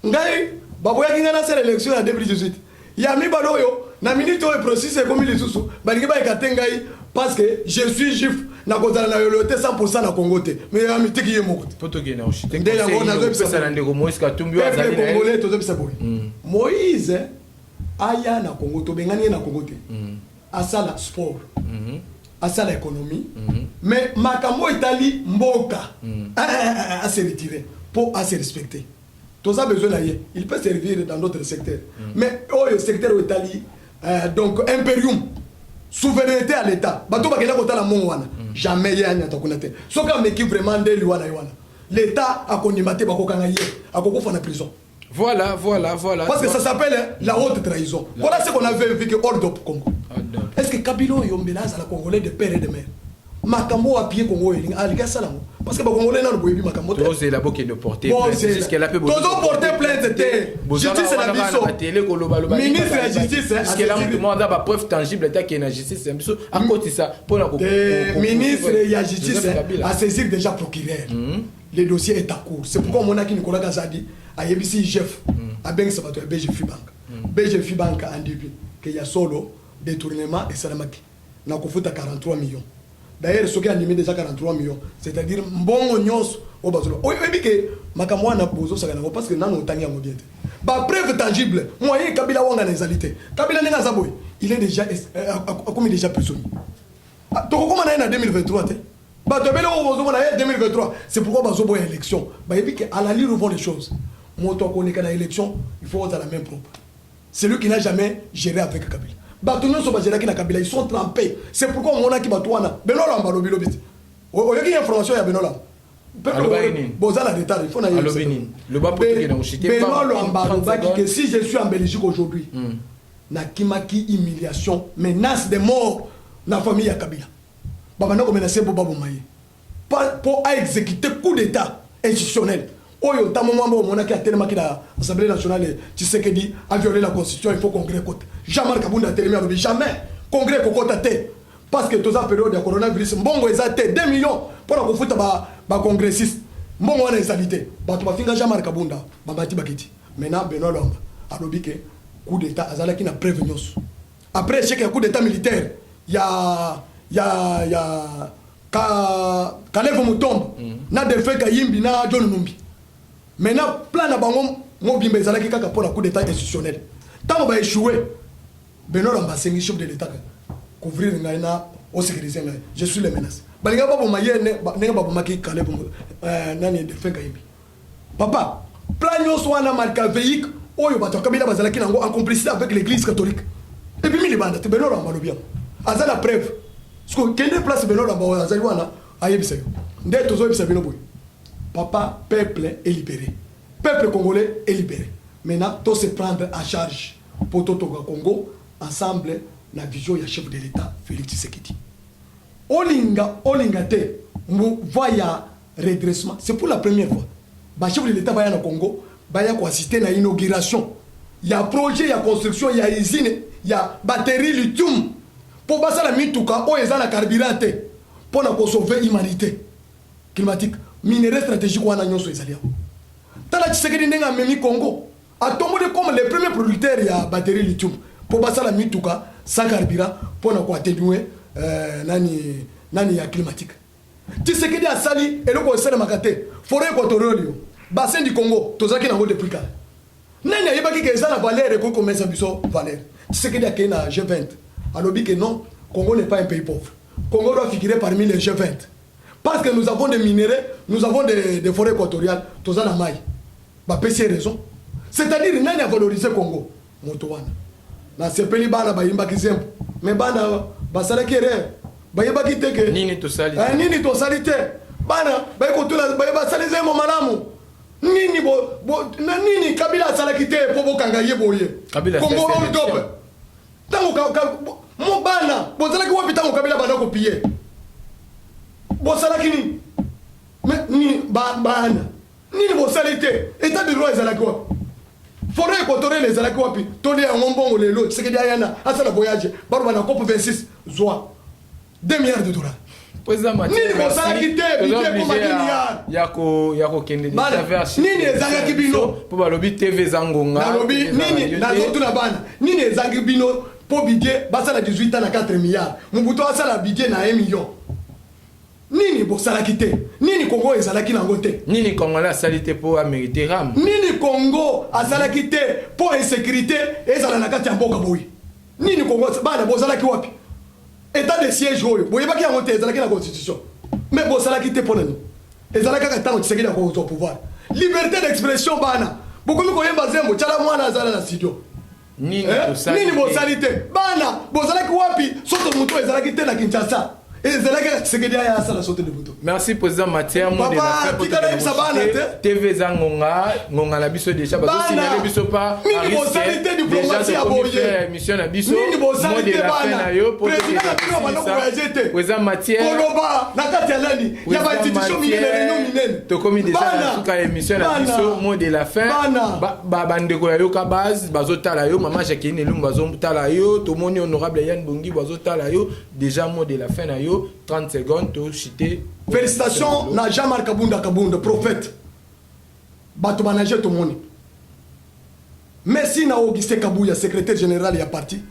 Speaker 2: Ngai, baboya qui a fait l'élection en 2018. Il y a mis Baloyo, na minute où le processus est comme il est sous. Baliba est katengai parce que je suis juif. Na kozala na yolote 100% na Congo te mais amité qui est mon côté
Speaker 1: poto ke na ochite nde yango na zopesa na ndeko Moïse Katumbi azali na
Speaker 2: Congolais tozopesa boy Moïse aya na Congo to bengani na Congo te asala sport asala économie mais makambo itali mboka à se retirer pour à se respecter tous a besoin d'ailleurs il peut servir dans d'autres secteurs mais le secteur Italie donc imperium souveraineté à l'état bato bakenda kotala mongo wana jamais yanya takunate soka meki vraiment ndeli wana l'état a kondimate bakokanga ye akokufa na prison
Speaker 1: voilà
Speaker 2: parce que ça s'appelle la haute trahison voilà ce qu'on avait vécu hors de Congo est-ce que Kabila yombela za la congolais de père et de mère makambo a pied Congo elinga alika salango parce que ba congolais na boyebi makambo
Speaker 1: to c'est la boque de porter plainte c'est ce qu'elle appelle
Speaker 2: to porter plainte te justice na biso
Speaker 1: télé ko loba
Speaker 2: ministre de la justice
Speaker 1: parce que là on demande ba preuve tangible ta que na justice c'est biso à côté ça pour la
Speaker 2: ministre de la justice a saisir déjà procureur le dossier est en cours c'est pourquoi mon aki Nicolas Gazadi a yebisi chef a ben ça va to BGF Bank en début que y a solo détournement et salamaki na kofuta 43 millions. D'ailleurs, ce qui a animé déjà 43 millions, c'est-à-dire bon nyos au bazolo. Oui, oui, que makamwa na bozo ça parce que nan otani en bien. Ba preuve tangible, moyen Kabila wanga nezalité. Kabila nenga zaboy, il est déjà comme il est déjà prisonnier. Donc comment on est en 2023 té? Ba to belo bozo on est en 2023. C'est pourquoi bazo boy élection. Ba yebi que à la lire vont les choses. Moto connaît qu'à l'élection, il faut être à la même propre. C'est lui qui n'a jamais géré avec Kabila. Ils sont trempés. C'est pourquoi on a qui batouana. Benola mba lobi lobi. O yoki information ya Benola. Boza la détail, il faut na
Speaker 1: yé. Le bas pour que nous chité
Speaker 2: pas. Benola mba lobi que si je suis en Belgique aujourd'hui, na kimaki humiliation, menace de mort na famille ya Kabila. Babana ko menacer bo babo maye. Pour exécuter coup d'état institutionnel. Oyo tamo mambo mona ki atelema ki la Assemblée nationale Tshisekedi a violé la constitution, il faut congrès côté. Jamais Kabunda a télé mais jamais congrès kokota té parce que toute la période de coronavirus mbongo ezate 2 millions pour la kofuta ba congressiste mbongo wana ezalité bato bafinga jamais Kabunda babati bakiti maintenant Benoît Lomba alobi ke coup d'état azalaki na preuve nyonso. Après échec ya coup d'état militaire, ya Kalevo Mutomba na Delphin Kayimbi na John Numbi. Maintenant plan na bango mobimba ezalaki kaka pour la coup d'état institutionnel. Tant ba échoué, Benoît Lambasengi chef de l'état couvrir ngai na au sécuriser ngai. Je suis les menaces. Balinga ba bomaye ne ba bomaki Kalevo nani Delphin Kayimbi. Papa, plan nyonso wana marka veik oyo bato kabila bazalaki nango en complicité avec l'église catholique. Et puis mi banda te Benoît Lambalobia. Aza la preuve. Parce que quelle place Benoît Lambalobia azali wana ayebisa yo. Ndé tozo yebisa bino boy. Papa, peuple est libéré. Peuple congolais est libéré. Maintenant, tout se prendre en charge pour tout le Congo, ensemble, la vision du chef de l'État, Félix Tshisekedi. Olinga te, voya redressement. C'est pour la première fois. Le chef de l'État va au Congo, va assister à l'inauguration. Il y a projet, il y a construction, il y a usine, il y a batterie lithium. Pour passer la mituka, il y a la carburant pour sauver l'humanité climatique. Minerais stratégiques wana nyonso ezali aho. Tala Tshisekedi ndenga memi Congo. Atomode comme les premiers producteurs ya batterie lithium pour basa la mituka sans carburant pour na ko atténuer nani ya climatique. Tshisekedi asali eloko osala makate forêt équatoriale yo. Bassin du Congo tozaki nango depuis quand. Nani ayebaki ke ezala valeur ko commerce biso valeur. Tshisekedi akena G20. Alobi que non, Congo n'est pas un pays pauvre. Congo doit figurer parmi les G20. Parce que nous avons des minéraux, nous avons des forêts équatoriales, tout ça dans maille. Bah, c'est raison. C'est-à-dire, il n'y a pas valorisé le Congo. Motowana. Dans ce pays, il y a des gens mais bana, basala qui est bayeba qui te
Speaker 1: nini to salite.
Speaker 2: Nini to salite. Bana, bayekotula bayeba salize mo malamu. Nini Kabila sala qui te pour bokanga yeboye. Congo on top. Tango mo bana, bozala ki wapi tango Kabila bana ko piller. Bosalaki ni mais ni bana ni bosalite état de droit ezalaki wapi forêt équatoriale ezalaki wapi toli ya ngombongo lelo Tshisekedi ayana asala voyage baro bana COP 26 zwa 2 milliards de dollars
Speaker 1: président Mathieu
Speaker 2: nini bosalaki te budget pour milliards
Speaker 1: yako kende
Speaker 2: nini ezalaki bino
Speaker 1: pour balobi TV zangonga
Speaker 2: nalobi nini nazotuna bana nini ezalaki bino pour budget basala 18 ans na 4 milliards mubuto asala budget na 1 million. Nini bosalaki te nini Congo ezalaki nango te
Speaker 1: nini Congo la salite pour amériter ram
Speaker 2: nini Congo azalaki te pour insécurité ezala na kati ya mboka boyi nini Congo bana bozalaki wapi état de siège oyo boyebaki yango te ezalaki na constitution mais bosalaki te pour nani ezalaki kaka tango Tshisekedi ya au pouvoir liberté d'expression bana bokomi koyemba zembo tala mwana azala na studio
Speaker 1: nini
Speaker 2: bosali te bana bozalaki wapi soto moto ezalaki te na Kinshasa.
Speaker 1: Merci président Mathieu TV Zangonga Ngonga la biso déjà parce que signaler biso pas déjà mission na biso mot de la fin na yo pour président Mathieu
Speaker 2: na kati ya lani ya ba institution minene
Speaker 1: to komi déjà na suka émission na biso mot de la fin ba bandeko ya yo ka base bazotala yo mama Jacqueline Elum bazotala yo to moni honorable Yann Bongi bazotala yo déjà mot de la fin na yo 30 secondes, tout chité.
Speaker 2: Félicitations, na Jean-Marc Kabunda, prophète. Bato manager tout le monde. Merci na Augustin Kabouya, secrétaire général ya parti.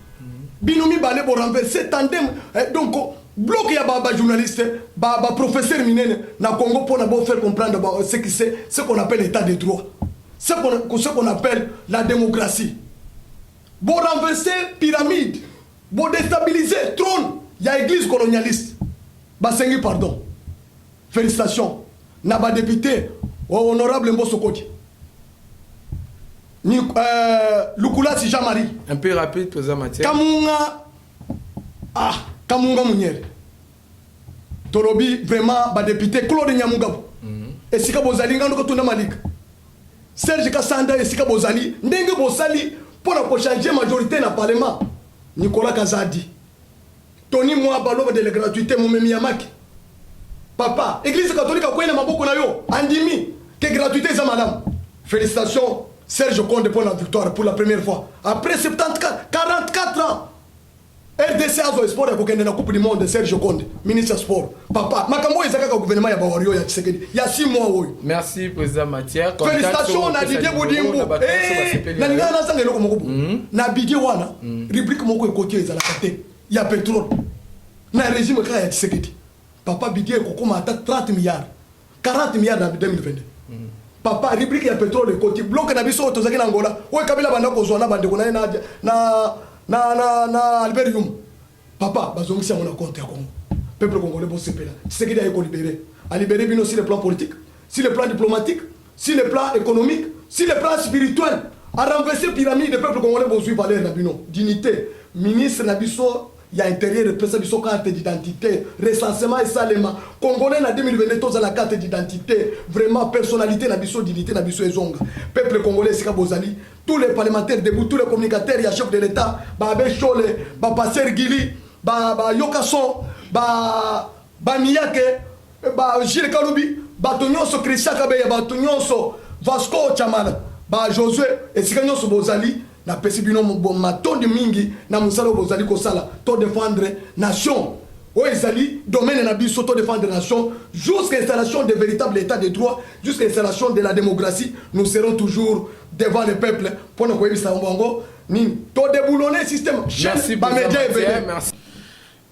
Speaker 2: Binomi balé pour renverser tandem. Donc, bloc ya ba journaliste, ba professeur minene na Congo pour na faire comprendre ce qui c'est, ce qu'on appelle l'état de droit. Ce qu'on appelle la démocratie. Bon renverser pyramide, bon déstabiliser trône, il y a église colonialiste. Basengi pardon. Félicitations. Naba député honorable Mbosso Koti. Lukula si Jean-Marie.
Speaker 1: Un peu rapide président Mathieu.
Speaker 2: Kamunga Mounier. Tolobi vraiment ba député Claude Nyamugabo. Et sika bozali ngando ko tuna Malik. Serge Kassanda et sika bozali ndenge bosali pour la changer majorité na parlement. Nicolas Kazadi. Tony Mwaba l'offre de la gratuité Moumemi Yamaki. Papa, église catholique a quoi na maboko na yo andimi que gratuité ça madame. Félicitations Serge Conde pour la victoire pour la première fois après 44 ans. RDC azo sport ya kokende na coupe du monde Serge Konde ministre sport papa makambo ezaka ka gouvernement ya bawario ya Tshisekedi ya 6 mois oyo.
Speaker 1: Merci président Mathieu.
Speaker 2: Félicitations na Didier Boudimbo na ninga na sanga eloko moko na bidie wana rubrique moko ekoti ezala kate ya pétrole na régime ka ya Tshisekedi papa bidie kokoma ata 30 milliards 40 milliards en 2022. Papa rubrique ya pétrole ekoti bloc na biso tozaki na Angola oyo kabila banda kozwa na bande kona na Albert Yum. Papa bazongisi mon compte ya Congo. Peuple congolais bon sepela. Tshisekedi a été libéré. A libéré bino sur le plan politique, sur le plan diplomatique, sur le plan économique, sur le plan spirituel. A renverser pyramide de peuple congolais bon suivre valeur na bino. Dignité. Ministre na biso ya intérieur pesa biso carte d'identité, recensement et salema. Congolais na 2022 tous à la carte d'identité, vraiment personnalité na biso dignité na biso ezonga. Peuple congolais sika bozali, tous les parlementaires debout, tous les communicateurs, il y a chef de l'État, ba Abbé Chole, ba Passer Gili, ba Yokason, ba Miyake, ba Gilles Kaloubi, ba Tonyoso Christian Kabeya, ba Tonyoso Vasco Chamala, ba Josué et sika nyonso bozali na pesi bino matondi mingi na musala bozali kosala to défendre nation o ezali domaine na biso to défendre nation jusqu'à l'installation de véritable état de droit, jusqu'à l'installation de la démocratie. Nous serons toujours devant le peuple pour nous koyebisa mbongo nini to déboulonner système.
Speaker 1: Merci merci.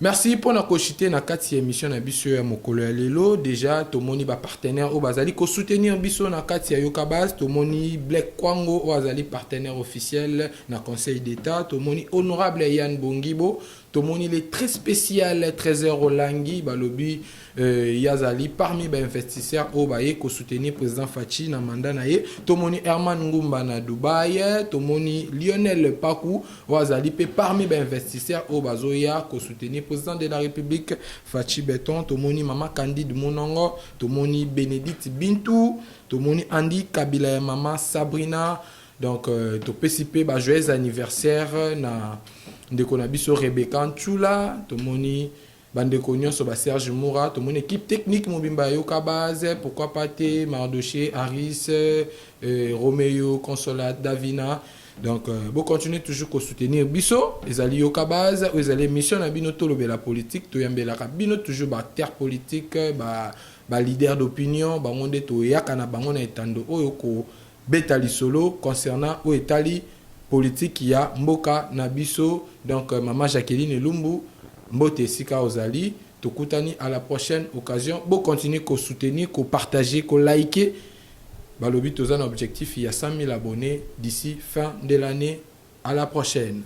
Speaker 1: Merci pour nous cochiter na kati émission na biso ya mokolo ya lelo. Déjà tomoni ba partenaire au bazali ko soutenir biso na kati ya Yokabaz, tomoni Black Kwango o azali partenaire officiel na Conseil d'État, tomoni honorable Yann Bongibo, tomoni les très spécial Trésor Olangi balobi yazali parmi ba investisseurs au baye ko soutenir président Fachi na mandat na ye, tomoni Herman Ngumba na Dubaï, tomoni Lionel Pakou o azali pe parmi ba investisseurs au bazoya ko soutenir président de la République Fachi Beton, tomoni Mama Candide Monongo, tomoni Bénédicte Bintou, tomoni Andy Kabila et Mama Sabrina. Donc to PCP ba joyeux anniversaire na ndeko na biso Rebecca Ntula, tomoni bandeko nyonso ba Serge Moura, tomoni équipe technique mobimba Yokabaz, pourquoi pas te Mardoché, Harris, Roméo, Consolat, Davina. Donc, vous continuez toujours à soutenir Bisso, les alliés au Yokabaz, les alliés mission à Bino Tolobe la politique, Toyambela Bino toujours ba terre politique, ba leader d'opinion, ba monde to yakana bangona etando oyoko betali solo concernant o etali politique qui a mboka na Bisso. Donc, maman Jacqueline Lumbu, mbote sika ozali, tokutani à la prochaine occasion. Vous continuez à soutenir, à partager, à liker. Balobi Tozan objectif, il y a 100 000 abonnés d'ici fin de l'année. À la prochaine.